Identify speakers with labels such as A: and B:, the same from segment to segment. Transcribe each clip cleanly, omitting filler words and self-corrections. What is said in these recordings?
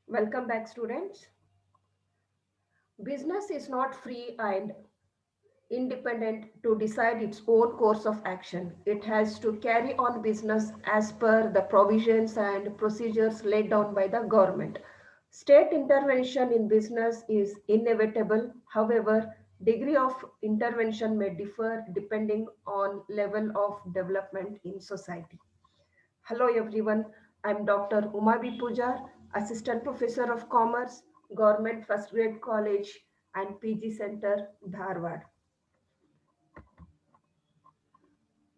A: Welcome back, students. Business is not free and independent to decide its own course of action. It has to carry on business as per the provisions and procedures laid down by the government. State intervention in business is inevitable. However, degree of intervention may differ depending on level of development in society. Hello everyone, I'm Dr. Umabi Pujar, Assistant Professor of Commerce, Government First Grade College and PG Center, Dharwad.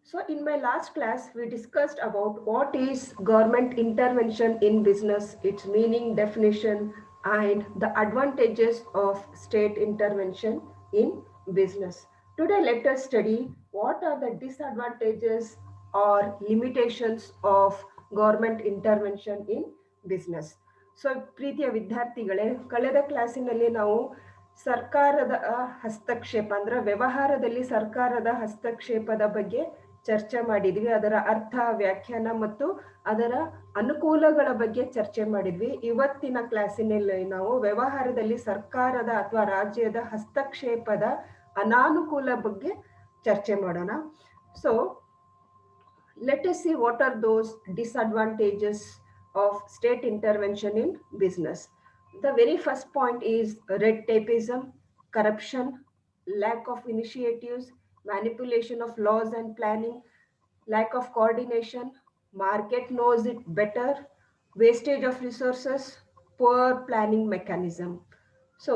A: So in my last class, we discussed about what is government intervention in business, its meaning, definition, and the advantages of state intervention in business. Today, let us study what are the disadvantages or limitations of government intervention in business. So ಪ್ರೀತಿಯ ವಿದ್ಯಾರ್ಥಿಗಳೇ, ಕಳೆದ ಕ್ಲಾಸಿನಲ್ಲಿ ನಾವು ಸರ್ಕಾರದ ಹಸ್ತಕ್ಷೇಪ ಅಂದ್ರೆ ವ್ಯವಹಾರದಲ್ಲಿ ಸರ್ಕಾರದ ಹಸ್ತಕ್ಷೇಪದ ಬಗ್ಗೆ ಚರ್ಚೆ ಮಾಡಿದ್ವಿ. ಅದರ ಅರ್ಥ, ವ್ಯಾಖ್ಯಾನ ಮತ್ತು ಅದರ ಅನುಕೂಲಗಳ ಬಗ್ಗೆ ಚರ್ಚೆ ಮಾಡಿದ್ವಿ. ಇವತ್ತಿನ ಕ್ಲಾಸಿನಲ್ಲಿ ನಾವು ವ್ಯವಹಾರದಲ್ಲಿ ಸರ್ಕಾರದ ಅಥವಾ ರಾಜ್ಯದ ಹಸ್ತಕ್ಷೇಪದ ಅನಾನುಕೂಲ ಬಗ್ಗೆ ಚರ್ಚೆ ಮಾಡೋಣ. So let us see what are those disadvantages of state intervention in business. The very first point is red tapeism, corruption, lack of initiatives, manipulation of laws and planning, lack of coordination, market knows it better, wastage of resources, poor planning mechanism. So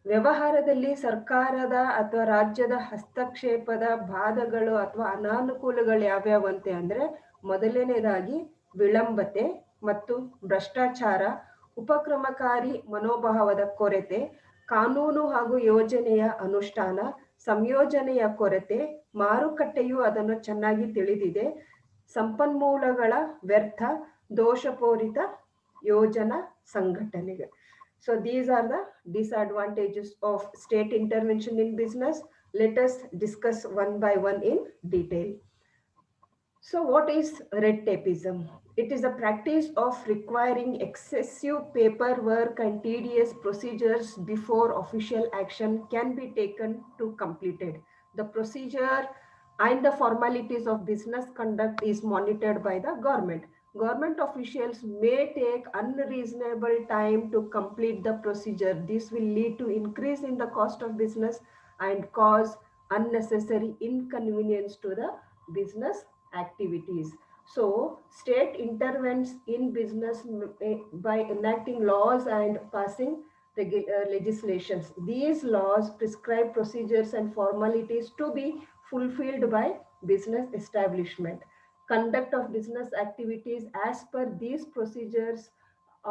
A: ವ್ಯವಹಾರದಲ್ಲಿ ಸರ್ಕಾರದ ಅಥವಾ ರಾಜ್ಯದ ಹಸ್ತಕ್ಷೇಪದ ಬಾಧಗಳು ಅಥವಾ ಅನಾನುಕೂಲಗಳು ಯಾವ್ಯಾವಂತೆ ಅಂದ್ರೆ, ಮೊದಲನೇದಾಗಿ ವಿಳಂಬತೆ ಮತ್ತು ಭ್ರಷ್ಟಾಚಾರ, ಉಪಕ್ರಮಕಾರಿ ಮನೋಭಾವದ ಕೊರತೆ, ಕಾನೂನು ಹಾಗೂ ಯೋಜನೆಯ ಅನುಷ್ಠಾನ, ಸಂಯೋಜನೆಯ ಕೊರತೆ, ಮಾರುಕಟ್ಟೆಯು ಅದನ್ನು ಚೆನ್ನಾಗಿ ತಿಳಿದಿದೆ, ಸಂಪನ್ಮೂಲಗಳ ವ್ಯರ್ಥ, ದೋಷಪೂರಿತ ಯೋಜನಾ ಸಂಘಟನೆಗಳು. So these are the disadvantages of state intervention in business. Let us discuss one by one in detail. So what is red tapeism? It is a practice of requiring excessive paperwork and tedious procedures before official action can be taken to completed. The procedure and the formalities of business conduct is monitored by the government. Government officials may take unreasonable time to complete the procedure. This will lead to increase in the cost of business and cause unnecessary inconvenience to the business activities. So state intervenes in business by enacting laws and passing legislations. These laws prescribe procedures and formalities to be fulfilled by business establishment. Conduct of business activities as per these procedures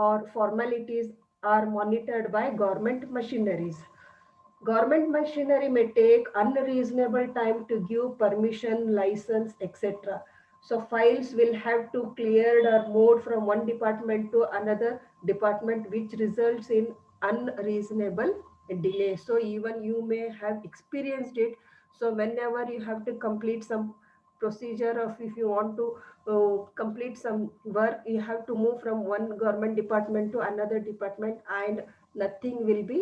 A: or formalities are monitored by government machineries. Government machinery may take unreasonable time to give permission, license, etc. So files will have to cleared or moved from one department to another department, which results in unreasonable delay. So even you may have experienced it. So whenever you have to complete some procedure, of if you want to complete some work, you have to move from one government department to another department and nothing will be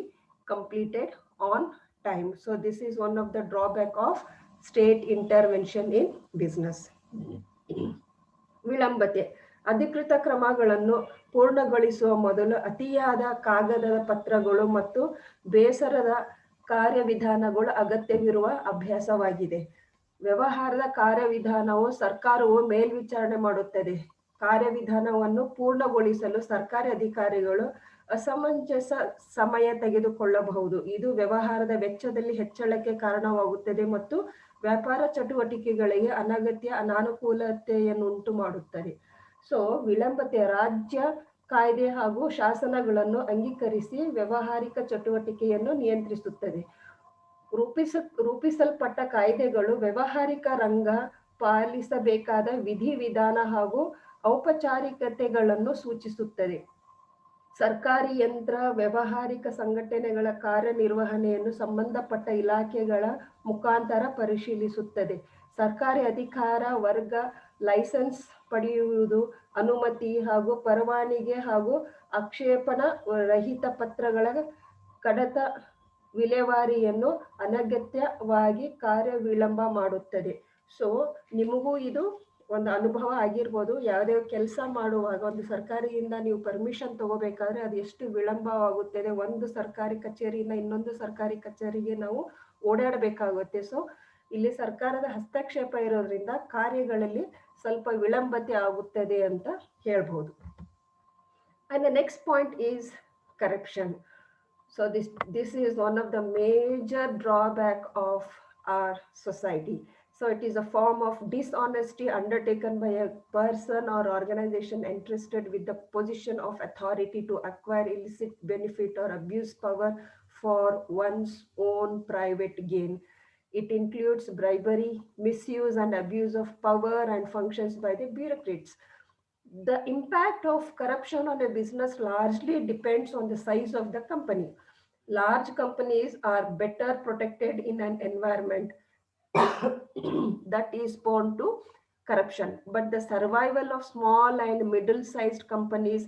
A: completed on time. So this is one of the drawback of state intervention in business. ವಿಳಂಬತೆ, ಅಧಿಕೃತ ಕ್ರಮಗಳನ್ನು ಪೂರ್ಣಗೊಳಿಸುವ ಮೊದಲು ಅತಿಯಾದ ಕಾಗದದ ಪತ್ರಗಳು ಮತ್ತು ಬೇಸರದ ಕಾರ್ಯವಿಧಾನಗಳು ಅಗತ್ಯವಿರುವ ಅಭ್ಯಾಸವಾಗಿದೆ. ವ್ಯವಹಾರದ ಕಾರ್ಯವಿಧಾನವು ಸರ್ಕಾರವು ಮೇಲ್ವಿಚಾರಣೆ ಮಾಡುತ್ತದೆ. ಕಾರ್ಯವಿಧಾನವನ್ನು ಪೂರ್ಣಗೊಳಿಸಲು ಸರ್ಕಾರಿ ಅಧಿಕಾರಿಗಳು ಅಸಮಂಜಸ ಸಮಯ ತೆಗೆದುಕೊಳ್ಳಬಹುದು. ಇದು ವ್ಯವಹಾರದ ವೆಚ್ಚದಲ್ಲಿ ಹೆಚ್ಚಳಕ್ಕೆ ಕಾರಣವಾಗುತ್ತದೆ ಮತ್ತು ವ್ಯಾಪಾರ ಚಟುವಟಿಕೆಗಳಿಗೆ ಅನಗತ್ಯ ಅನಾನುಕೂಲತೆಯನ್ನು ಉಂಟು ಮಾಡುತ್ತದೆ. ಸೊ ವಿಳಂಬತೆ ರಾಜ್ಯ ಕಾಯ್ದೆ ಹಾಗೂ ಶಾಸನಗಳನ್ನು ಅಂಗೀಕರಿಸಿ ವ್ಯಾವಹಾರಿಕ ಚಟುವಟಿಕೆಯನ್ನು ನಿಯಂತ್ರಿಸುತ್ತದೆ. ರೂಪಿಸಲ್ಪಟ್ಟ ಕಾಯ್ದೆಗಳು ವ್ಯಾವಹಾರಿಕ ರಂಗ ಪಾಲಿಸಬೇಕಾದ ವಿಧಿವಿಧಾನ ಹಾಗೂ ಔಪಚಾರಿಕತೆಗಳನ್ನು ಸೂಚಿಸುತ್ತದೆ. ಸರ್ಕಾರಿ ಯಂತ್ರ ವ್ಯಾವಹಾರಿಕ ಸಂಘಟನೆಗಳ ಕಾರ್ಯನಿರ್ವಹಣೆಯನ್ನು ಸಂಬಂಧಪಟ್ಟ ಇಲಾಖೆಗಳ ಮುಖಾಂತರ ಪರಿಶೀಲಿಸುತ್ತದೆ. ಸರ್ಕಾರಿ ಅಧಿಕಾರ ವರ್ಗ ಲೈಸೆನ್ಸ್ ಪಡೆಯುವುದು, ಅನುಮತಿ ಹಾಗೂ ಪರವಾನಗಿ ಹಾಗೂ ಆಕ್ಷೇಪಣ ರಹಿತ ಪತ್ರಗಳ ಕಡತ ವಿಲೇವಾರಿಯನ್ನು ಅನಗತ್ಯವಾಗಿ ಕಾರ್ಯ ವಿಳಂಬ ಮಾಡುತ್ತದೆ. ಸೊ ನಿಮಗೂ ಇದು ಒಂದು ಅನುಭವ ಆಗಿರ್ಬೋದು. ಯಾವುದೇ ಕೆಲಸ ಮಾಡುವಾಗ ಒಂದು ಸರ್ಕಾರಿಯಿಂದ ನೀವು ಪರ್ಮಿಷನ್ ತಗೋಬೇಕಾದ್ರೆ ಅದು ಎಷ್ಟು ವಿಳಂಬವಾಗುತ್ತದೆ. ಒಂದು ಸರ್ಕಾರಿ ಕಚೇರಿಯಿಂದ ಇನ್ನೊಂದು ಸರ್ಕಾರಿ ಕಚೇರಿಗೆ ನಾವು ಓಡಾಡಬೇಕಾಗುತ್ತೆ. ಸೊ ಇಲ್ಲಿ ಸರ್ಕಾರದ ಹಸ್ತಕ್ಷೇಪ ಇರೋದ್ರಿಂದ ಕಾರ್ಯಗಳಲ್ಲಿ ಸ್ವಲ್ಪ ವಿಳಂಬತೆ ಆಗುತ್ತದೆ ಅಂತ ಹೇಳ್ಬೋದು. And the next point is corruption. So this is one of the major drawback of our society. So it is a form of dishonesty undertaken by a person or organization entrusted with the position of authority to acquire illicit benefit or abuse power for one's own private gain. It includes bribery, misuse and abuse of power and functions by the bureaucrats. The impact of corruption on a business largely depends on the size of the company. Large companies are better protected in an environment that is prone to corruption. But the survival of small and middle-sized companies,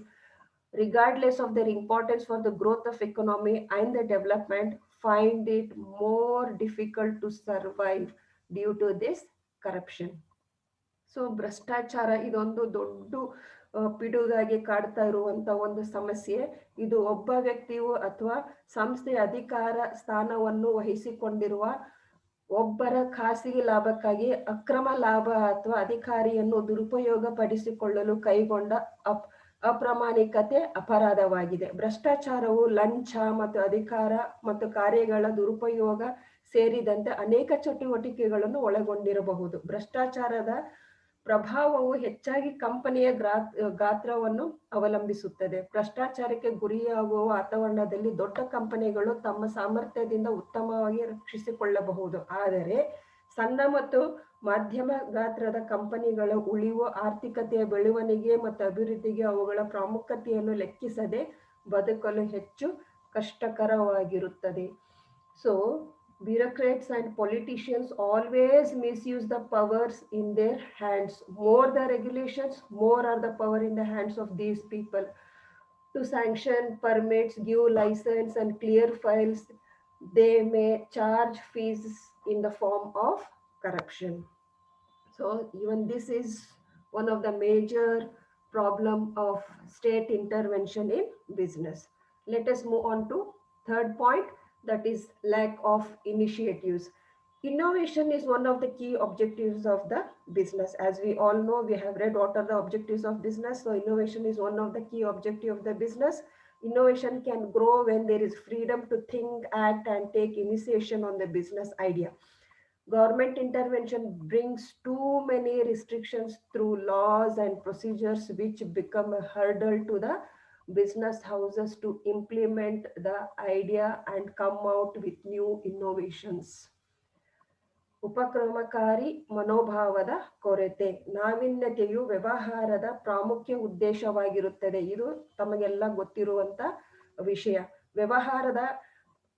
A: regardless of their importance for the growth of economy and the development, find it more difficult to survive due to this corruption. So ಭ್ರಷ್ಟಾಚಾರ ಇದೊಂದು ದೊಡ್ಡ ಪಿಡುಗಾಗಿ ಕಾಡ್ತಾ ಇರುವಂತ ಒಂದು ಸಮಸ್ಯೆ. ಇದು ಒಬ್ಬ ವ್ಯಕ್ತಿಯು ಅಥವಾ ಸಂಸ್ಥೆಯ ಅಧಿಕಾರ ಸ್ಥಾನವನ್ನು ವಹಿಸಿಕೊಂಡಿರುವ ಒಬ್ಬರ ಖಾಸಗಿ ಲಾಭಕ್ಕಾಗಿ ಅಕ್ರಮ ಲಾಭ ಅಥವಾ ಅಧಿಕಾರಿಯನ್ನು ದುರುಪಯೋಗ ಪಡಿಸಿಕೊಳ್ಳಲು ಕೈಗೊಂಡ ಅಪ್ರಾಮಾಣಿಕತೆ ಅಪರಾಧವಾಗಿದೆ. ಭ್ರಷ್ಟಾಚಾರವು ಲಂಚ ಮತ್ತು ಅಧಿಕಾರ ಮತ್ತು ಕಾರ್ಯಗಳ ದುರುಪಯೋಗ ಸೇರಿದಂತೆ ಅನೇಕ ಚಟುವಟಿಕೆಗಳನ್ನು ಒಳಗೊಂಡಿರಬಹುದು. ಭ್ರಷ್ಟಾಚಾರದ ಪ್ರಭಾವವು ಹೆಚ್ಚಾಗಿ ಕಂಪನಿಯ ಗಾತ್ರವನ್ನು ಅವಲಂಬಿಸುತ್ತದೆ. ಭ್ರಷ್ಟಾಚಾರಕ್ಕೆ ಗುರಿಯಾಗುವ ವಾತಾವರಣದಲ್ಲಿ ದೊಡ್ಡ ಕಂಪನಿಗಳು ತಮ್ಮ ಸಾಮರ್ಥ್ಯದಿಂದ ಉತ್ತಮವಾಗಿ ರಕ್ಷಿಸಿಕೊಳ್ಳಬಹುದು. ಆದರೆ ಸಣ್ಣ ಮತ್ತು ಮಧ್ಯಮ ಗಾತ್ರದ ಕಂಪನಿಗಳ ಉಳಿವು ಆರ್ಥಿಕತೆಯ ಬೆಳವಣಿಗೆ ಮತ್ತು ಅಭಿವೃದ್ಧಿಗೆ ಅವುಗಳ ಪ್ರಾಮುಖ್ಯತೆಯನ್ನು ಲೆಕ್ಕಿಸದೆ ಬದುಕಲು ಹೆಚ್ಚು ಕಷ್ಟಕರವಾಗಿರುತ್ತದೆ. So bureaucrats and politicians always misuse the powers in their hands. More the regulations, more are the power in the hands of these people to sanction permits, give license and clear files. They may charge fees in the form of corruption. So even this is one of the major problem of state intervention in business. Let us move on to third point, that is lack of initiatives. Innovation is one of the key objectives of the business. As we all know, we have read what are the objectives of business. So innovation is one of the key objectives of the business. Innovation can grow when there is freedom to think, act and take initiation on the business idea. Government intervention brings too many restrictions through laws and procedures which become a hurdle to the business houses to implement the idea and come out with new innovations. ಉಪಕ್ರಮಕಾರಿ ಮನೋಭಾವದ ಕೊರತೆ. ನಾವೀನ್ಯತೆಯು ವ್ಯವಹಾರದ ಪ್ರಾಮುಖ್ಯ ಉದ್ದೇಶವಾಗಿರುತ್ತದೆ. ಇದು ತಮಗೆಲ್ಲ ಗೊತ್ತಿರುವಂತ ವಿಷಯ. ವ್ಯವಹಾರದ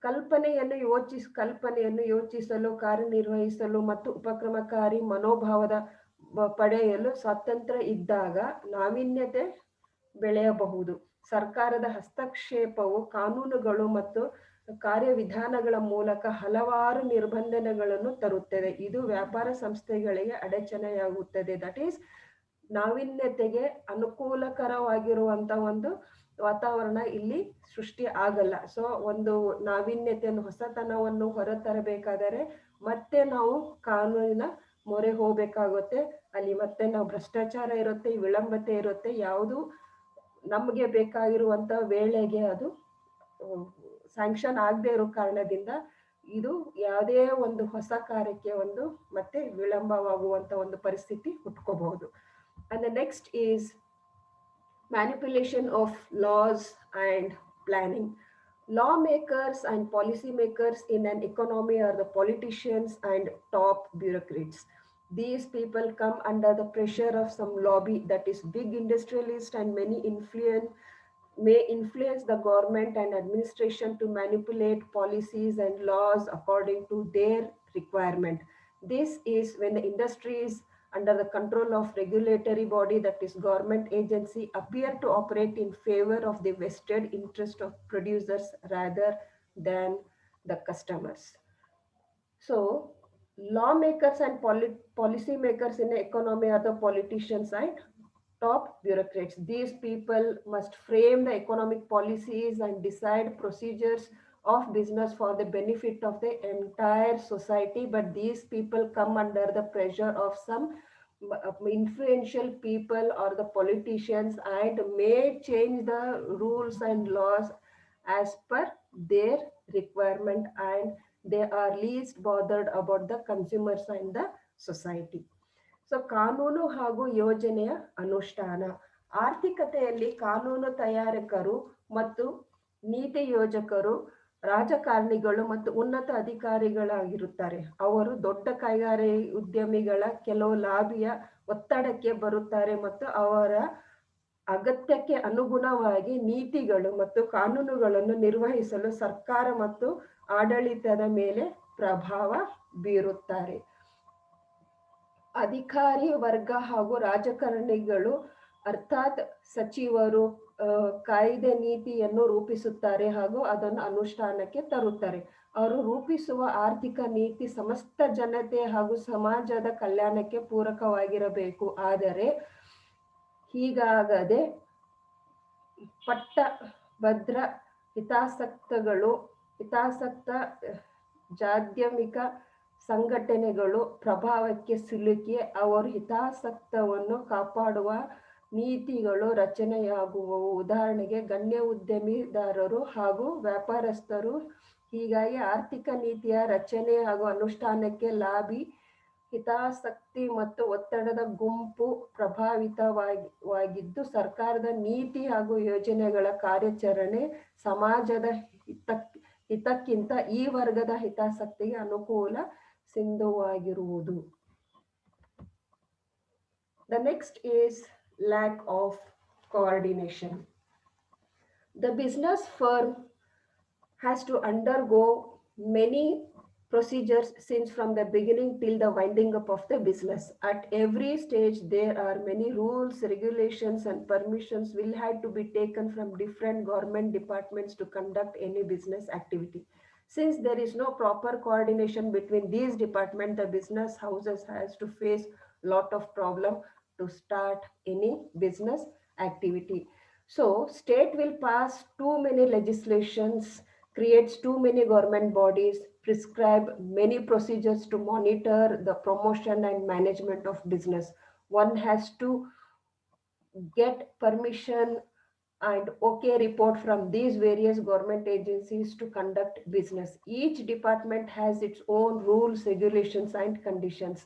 A: ಕಲ್ಪನೆಯನ್ನು ಯೋಚಿಸಲು, ಕಾರ್ಯನಿರ್ವಹಿಸಲು ಮತ್ತು ಉಪಕ್ರಮಕಾರಿ ಮನೋಭಾವದ ಪಡೆಯಲು ಸ್ವಾತಂತ್ರ್ಯ ಇದ್ದಾಗ ನಾವೀನ್ಯತೆ ಬೆಳೆಯಬಹುದು. ಸರ್ಕಾರದ ಹಸ್ತಕ್ಷೇಪವು ಕಾನೂನುಗಳು ಮತ್ತು ಕಾರ್ಯವಿಧಾನಗಳ ಮೂಲಕ ಹಲವಾರು ನಿರ್ಬಂಧನೆಗಳನ್ನು ತರುತ್ತದೆ. ಇದು ವ್ಯಾಪಾರ ಸಂಸ್ಥೆಗಳಿಗೆ ಅಡಚಣೆಯಾಗುತ್ತದೆ. ದಟ್ ಈಸ್ ನಾವೀನ್ಯತೆಗೆ ಅನುಕೂಲಕರವಾಗಿರುವಂತ ಒಂದು ವಾತಾವರಣ ಇಲ್ಲಿ ಸೃಷ್ಟಿ ಆಗಲ್ಲ. ಸೊ ಒಂದು ನಾವೀನ್ಯತೆಯನ್ನು, ಹೊಸತನವನ್ನು ಹೊರತರಬೇಕಾದರೆ ಮತ್ತೆ ನಾವು ಕಾನೂನಿನ ಮೊರೆ ಹೋಗ್ಬೇಕಾಗುತ್ತೆ. ಅಲ್ಲಿ ಮತ್ತೆ ನಾವು ಭ್ರಷ್ಟಾಚಾರ ಇರುತ್ತೆ, ವಿಳಂಬತೆ ಇರುತ್ತೆ. ಯಾವುದು ನಮಗೆ ಬೇಕಾಗಿರುವಂತ ವೇಳೆಗೆ ಅದು ಸ್ಯಾಂಕ್ಷನ್ ಆಗದೆ ಇರೋ ಕಾರಣದಿಂದ ಇದು ಯಾವುದೇ ಒಂದು ಹೊಸ ಕಾರ್ಯಕ್ಕೆ ಒಂದು ಮತ್ತೆ ವಿಳಂಬವಾಗುವಂತ ಒಂದು ಪರಿಸ್ಥಿತಿ ಹುಟ್ಕೋಬಹುದು. And the next is manipulation of laws and planning. Lawmakers and policymakers in an economy are the politicians and top bureaucrats. These people come under the pressure of some lobby, that is big industrialists, and many may influence the government and administration to manipulate policies and laws according to their requirement. This is when the industries under the control of regulatory body, that is government agency, appear to operate in favor of the vested interest of producers rather than the customers. So lawmakers and policy makers in the economy are the politicians and top bureaucrats. These people must frame the economic policies and decide procedures of business for the benefit of the entire society. But these people come under the pressure of some influential people or the politicians and may change the rules and laws as per their requirement, and they are least bothered about the consumers and the society. So ಕಾನೂನು ಹಾಗೂ ಯೋಜನೆಯ ಅನುಷ್ಠಾನ. ಆರ್ಥಿಕತೆಯಲ್ಲಿ ಕಾನೂನು ತಯಾರಕರು ಮತ್ತು ನೀತಿ ಯೋಜಕರು ರಾಜಕಾರಣಿಗಳು ಮತ್ತು ಉನ್ನತ ಅಧಿಕಾರಿಗಳಾಗಿರುತ್ತಾರೆ. ಅವರು ದೊಡ್ಡ ಕೈಗಾರಿಕೆ ಉದ್ಯಮಿಗಳ ಕೆಲವು ಲಾಭಿಯ ಒತ್ತಡಕ್ಕೆ ಬರುತ್ತಾರೆ ಮತ್ತು ಅವರ ಅಗತ್ಯಕ್ಕೆ ಅನುಗುಣವಾಗಿ ನೀತಿಗಳು ಮತ್ತು ಕಾನೂನುಗಳನ್ನು ನಿರ್ವಹಿಸಲು ಸರ್ಕಾರ ಮತ್ತು ಆಡಳಿತದ ಮೇಲೆ ಪ್ರಭಾವ ಬೀರುತ್ತಾರೆ. ಅಧಿಕಾರಿ ವರ್ಗ ಹಾಗೂ ರಾಜಕಾರಣಿಗಳು ಅರ್ಥಾತ್ ಸಚಿವರು ಕಾಯ್ದೆ ನೀತಿಯನ್ನು ರೂಪಿಸುತ್ತಾರೆ ಹಾಗೂ ಅದನ್ನು ಅನುಷ್ಠಾನಕ್ಕೆ ತರುತ್ತಾರೆ. ಅವರು ರೂಪಿಸುವ ಆರ್ಥಿಕ ನೀತಿ ಸಮಸ್ತ ಜನತೆ ಹಾಗೂ ಸಮಾಜದ ಕಲ್ಯಾಣಕ್ಕೆ ಪೂರಕವಾಗಿರಬೇಕು. ಆದರೆ ಹೀಗಾಗದೆ ಪಟ್ಟಭದ್ರ ಹಿತಾಸಕ್ತ ಜಾದ್ಯಮಿಕ ಸಂಘಟನೆಗಳು ಪ್ರಭಾವಕ್ಕೆ ಸಿಲುಕಿ ಅವರು ಹಿತಾಸಕ್ತವನ್ನು ಕಾಪಾಡುವ ನೀತಿಗಳು ರಚನೆಯಾಗುವವು. ಉದಾಹರಣೆಗೆ ಗಣ್ಯ ಉದ್ಯಮಿದಾರರು ಹಾಗೂ ವ್ಯಾಪಾರಸ್ಥರು. ಹೀಗಾಗಿ ಆರ್ಥಿಕ ನೀತಿಯ ರಚನೆ ಹಾಗೂ ಅನುಷ್ಠಾನಕ್ಕೆ ಲಾಭಿ, ಹಿತಾಸಕ್ತಿ ಮತ್ತು ಒತ್ತಡದ ಗುಂಪು ಪ್ರಭಾವಿತವಾಗಿದ್ದು ಸರ್ಕಾರದ ನೀತಿ ಹಾಗೂ ಯೋಜನೆಗಳ ಕಾರ್ಯಾಚರಣೆ ಸಮಾಜದ ಹಿತಕ್ಕಿಂತ ಈ ವರ್ಗದ ಹಿತಾಸಕ್ತಿಗೆ ಅನುಕೂಲ ಸಿಂಧುವಾಗಿರುವುದು. The next is lack of coordination. The business firm has to undergo many procedures since from the beginning till the winding up of the business. At every stage there are many rules, regulations and permissions will have to be taken from different government departments to conduct any business activity. Since there is no proper coordination between these departments, the business houses has to face lot of problem to start any business activity. So state will pass too many legislations, creates too many government bodies, prescribe many procedures to monitor the promotion and management of business. One has to get permission and okay report from these various government agencies to conduct business. Each department has its own rules, regulations and conditions.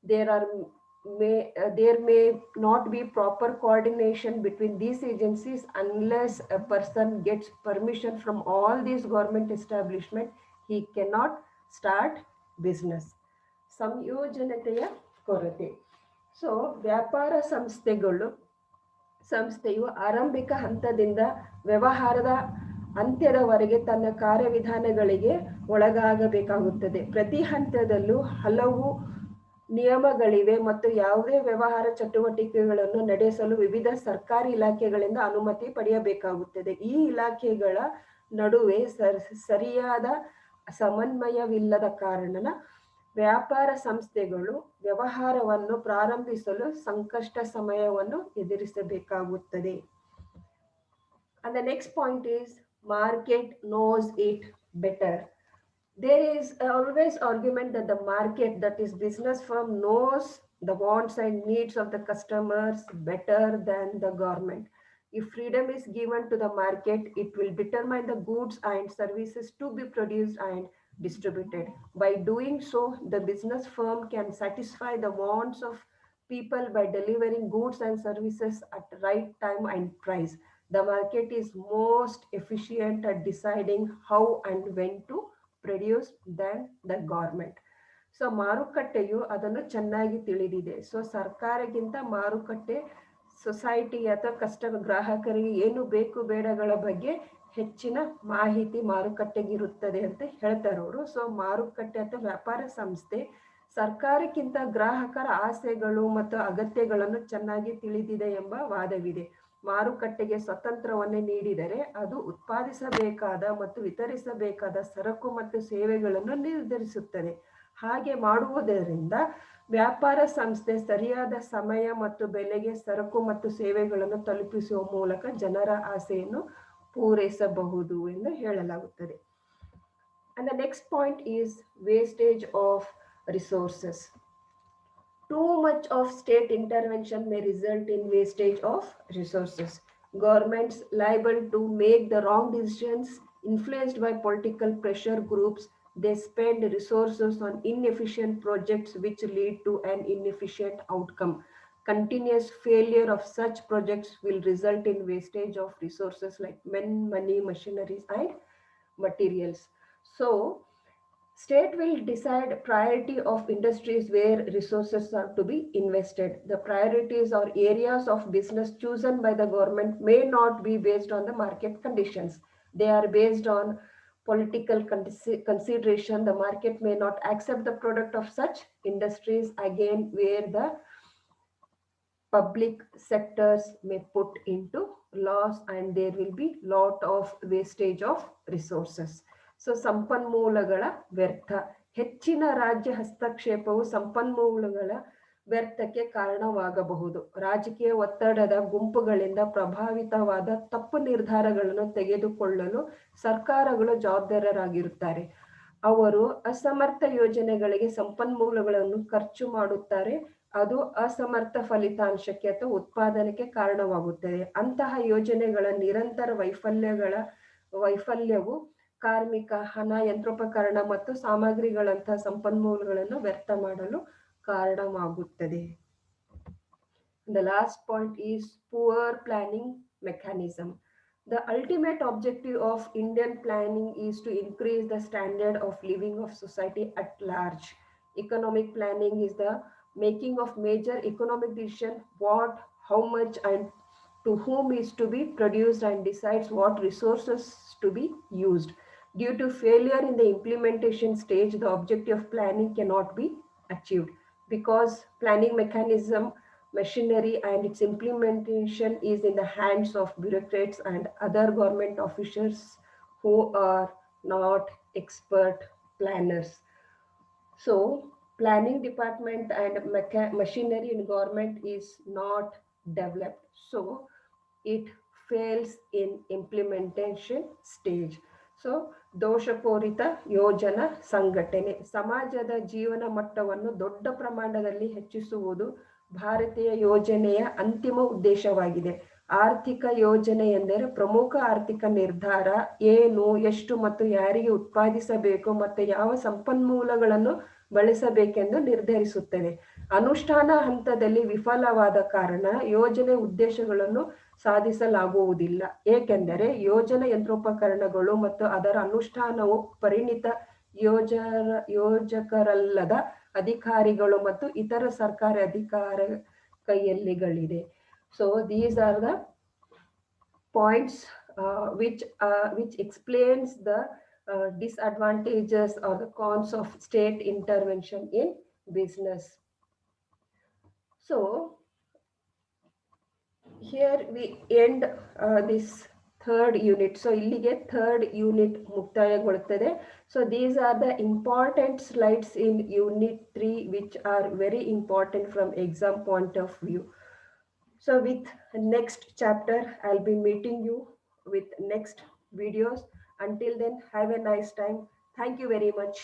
A: There may not be proper coordination between these agencies unless a person gets permission from all these government establishments. He cannot start business. ಸಂಯೋಜನತೆಯ ಕೊರತೆ. So ವ್ಯಾಪಾರ ಸಂಸ್ಥೆಯು ಆರಂಭಿಕ ಹಂತದಿಂದ ವ್ಯವಹಾರದ ಅಂತ್ಯದವರೆಗೆ ತನ್ನ ಕಾರ್ಯವಿಧಾನಗಳಿಗೆ ಒಳಗಾಗಬೇಕಾಗುತ್ತದೆ. ಪ್ರತಿ ಹಂತದಲ್ಲೂ ಹಲವು ನಿಯಮಗಳಿವೆ ಮತ್ತು ಯಾವುದೇ ವ್ಯವಹಾರ ಚಟುವಟಿಕೆಗಳನ್ನು ನಡೆಸಲು ವಿವಿಧ ಸರ್ಕಾರಿ ಇಲಾಖೆಗಳಿಂದ ಅನುಮತಿ ಪಡೆಯಬೇಕಾಗುತ್ತದೆ. ಈ ಇಲಾಖೆಗಳ ನಡುವೆ ಸರಿಯಾದ ಸಮನ್ವಯವಿಲ್ಲದ ಕಾರಣ ವ್ಯಾಪಾರ ಸಂಸ್ಥೆಗಳು ವ್ಯವಹಾರವನ್ನು ಪ್ರಾರಂಭಿಸಲು ಸಂಕಷ್ಟ ಸಮಯವನ್ನು ಎದುರಿಸಬೇಕಾಗುತ್ತದೆ. And the next point is market knows it better. There is always argument that the market, that is business firm, knows the wants and needs of the customers better than the government. If freedom is given to the market, it will determine the goods and services to be produced and distributed. By doing so, the business firm can satisfy the wants of people by delivering goods and services at the right time and price. The market is most efficient at deciding how and when to produce than the government. So ಮಾರುಕಟ್ಟೆಯು ಅದನ್ನು ಚೆನ್ನಾಗಿ ತಿಳಿದಿದೆ. So ಸರ್ಕಾರಕ್ಕಿಂತ ಮಾರುಕಟ್ಟೆ society ಅಥವಾ ಗ್ರಾಹಕರಿಗೆ ಏನು ಬೇಕು ಬೇಡಗಳ ಬಗ್ಗೆ ಹೆಚ್ಚಿನ ಮಾಹಿತಿ ಮಾರುಕಟ್ಟೆಗಿರುತ್ತದೆ ಅಂತ ಹೇಳ್ತಾರೆ ಅವರು. ಸೊ ಮಾರುಕಟ್ಟೆ ಅಥವಾ ವ್ಯಾಪಾರ ಸಂಸ್ಥೆ ಸರ್ಕಾರಕ್ಕಿಂತ ಗ್ರಾಹಕರ ಆಸೆಗಳು ಮತ್ತು ಅಗತ್ಯಗಳನ್ನು ಚೆನ್ನಾಗಿ ತಿಳಿದಿದೆ ಎಂಬ ವಾದವಿದೆ. ಮಾರುಕಟ್ಟೆಗೆ ಸ್ವತಂತ್ರವನ್ನೇ ನೀಡಿದರೆ ಅದು ಉತ್ಪಾದಿಸಬೇಕಾದ ಮತ್ತು ವಿತರಿಸಬೇಕಾದ ಸರಕು ಮತ್ತು ಸೇವೆಗಳನ್ನು ನಿರ್ಧರಿಸುತ್ತದೆ. ಹಾಗೆ ಮಾಡುವುದರಿಂದ ವ್ಯಾಪಾರ ಸಂಸ್ಥೆ ಸರಿಯಾದ ಸಮಯ ಮತ್ತು ಬೆಲೆಗೆ ಸರಕು ಮತ್ತು ಸೇವೆಗಳನ್ನು ತಲುಪಿಸುವ ಮೂಲಕ ಜನರ ಆಸೆಯನ್ನು ಪೂರೈಸಬಹುದು ಎಂದು ಹೇಳಲಾಗುತ್ತದೆ. And the next point is wastage of resources. Too much of state intervention may result in wastage of resources. Governments liable to make the wrong decisions influenced by political pressure groups. They spend resources on inefficient projects which lead to an inefficient outcome. Continuous failure of such projects will result in wastage of resources like men, money, machineries, and materials. So, state will decide priority of industries where resources are to be invested. The priorities or areas of business chosen by the government may not be based on the market conditions. They are based on political consideration. The market may not accept the product of such industries, again where the public sectors may put into loss, and there will be lot of wastage of resources. So ಸಂಪನ್ಮೂಲಗಳ ವ್ಯರ್ಥ. ಹೆಚ್ಚಿನ ರಾಜ್ಯ ಹಸ್ತಕ್ಷೇಪವು ಸಂಪನ್ಮೂಲಗಳ ವ್ಯರ್ಥಕ್ಕೆ ಕಾರಣವಾಗಬಹುದು. ರಾಜಕೀಯ ಒತ್ತಡದ ಗುಂಪುಗಳಿಂದ ಪ್ರಭಾವಿತವಾದ ತಪ್ಪು ನಿರ್ಧಾರಗಳನ್ನು ತೆಗೆದುಕೊಳ್ಳಲು ಸರ್ಕಾರಗಳು ಜವಾಬ್ದಾರರಾಗಿರುತ್ತಾರೆ. ಅವರು ಅಸಮರ್ಥ ಯೋಜನೆಗಳಿಗೆ ಸಂಪನ್ಮೂಲಗಳನ್ನು ಖರ್ಚು ಮಾಡುತ್ತಾರೆ. ಅದು ಅಸಮರ್ಥ ಫಲಿತಾಂಶಕ್ಕೆ ಅಥವಾ ಉತ್ಪಾದನೆಗೆ ಕಾರಣವಾಗುತ್ತದೆ. ಅಂತಹ ಯೋಜನೆಗಳ ನಿರಂತರ ವೈಫಲ್ಯವು ಕಾರ್ಮಿಕ, ಹಣ, ಯಂತ್ರೋಪಕರಣ ಮತ್ತು ಸಾಮಗ್ರಿಗಳಂತಹ ಸಂಪನ್ಮೂಲಗಳನ್ನು ವ್ಯರ್ಥ ಮಾಡಲು ಕಾರಣವಾಗುತ್ತದೆ. The last point is poor planning mechanism. The ultimate objective of Indian planning is to increase the standard of living of society at large. Economic planning is the making of major economic decision, what, how much, and to whom is to be produced, and decides what resources to be used. Due to failure in the implementation stage, the objective of planning cannot be achieved because planning mechanism, machinery, and its implementation is in the hands of bureaucrats and other government officials who are not expert planners. So, planning department and machinery in government is not developed. So, it fails in implementation stage. So ದೋಷಪೂರಿತ ಯೋಜನಾ ಸಂಘಟನೆ. ಸಮಾಜದ ಜೀವನ ಮಟ್ಟವನ್ನು ದೊಡ್ಡ ಪ್ರಮಾಣದಲ್ಲಿ ಹೆಚ್ಚಿಸುವುದು ಭಾರತೀಯ ಯೋಜನೆಯ ಅಂತಿಮ ಉದ್ದೇಶವಾಗಿದೆ. ಆರ್ಥಿಕ ಯೋಜನೆ ಎಂದರೆ ಪ್ರಮುಖ ಆರ್ಥಿಕ ನಿರ್ಧಾರ ಏನು, ಎಷ್ಟು ಮತ್ತು ಯಾರಿಗೆ ಉತ್ಪಾದಿಸಬೇಕು ಮತ್ತು ಯಾವ ಸಂಪನ್ಮೂಲಗಳನ್ನು ಬಳಸಬೇಕೆಂದು ನಿರ್ಧರಿಸುತ್ತದೆ. ಅನುಷ್ಠಾನ ಹಂತದಲ್ಲಿ ವಿಫಲವಾದ ಕಾರಣ ಯೋಜನೆ ಉದ್ದೇಶಗಳನ್ನು ಸಾಧಿಸಲಾಗುವುದಿಲ್ಲ. ಏಕೆಂದರೆ ಯೋಜನಾ ಯಂತ್ರೋಪಕರಣಗಳು ಮತ್ತು ಅದರ ಅನುಷ್ಠಾನವು ಪರಿಣಿತ ಯೋಜಕರಲ್ಲದ ಅಧಿಕಾರಿಗಳು ಮತ್ತು ಇತರ ಸರ್ಕಾರಿ ಅಧಿಕಾರ ಕೈಯಲ್ಲಿಗಳಿದೆ. So these are the points which explains the disadvantages or the cons of state intervention in business. So here we end this third unit. So illige third unit ಮುಕ್ತಾಯಗೊಳ್ಳುತ್ತದೆ. So these are the important slides in unit 3 which are very important from exam point of view. So with next chapter, I'll be meeting you with next videos. Until then, have a nice time. Thank you very much.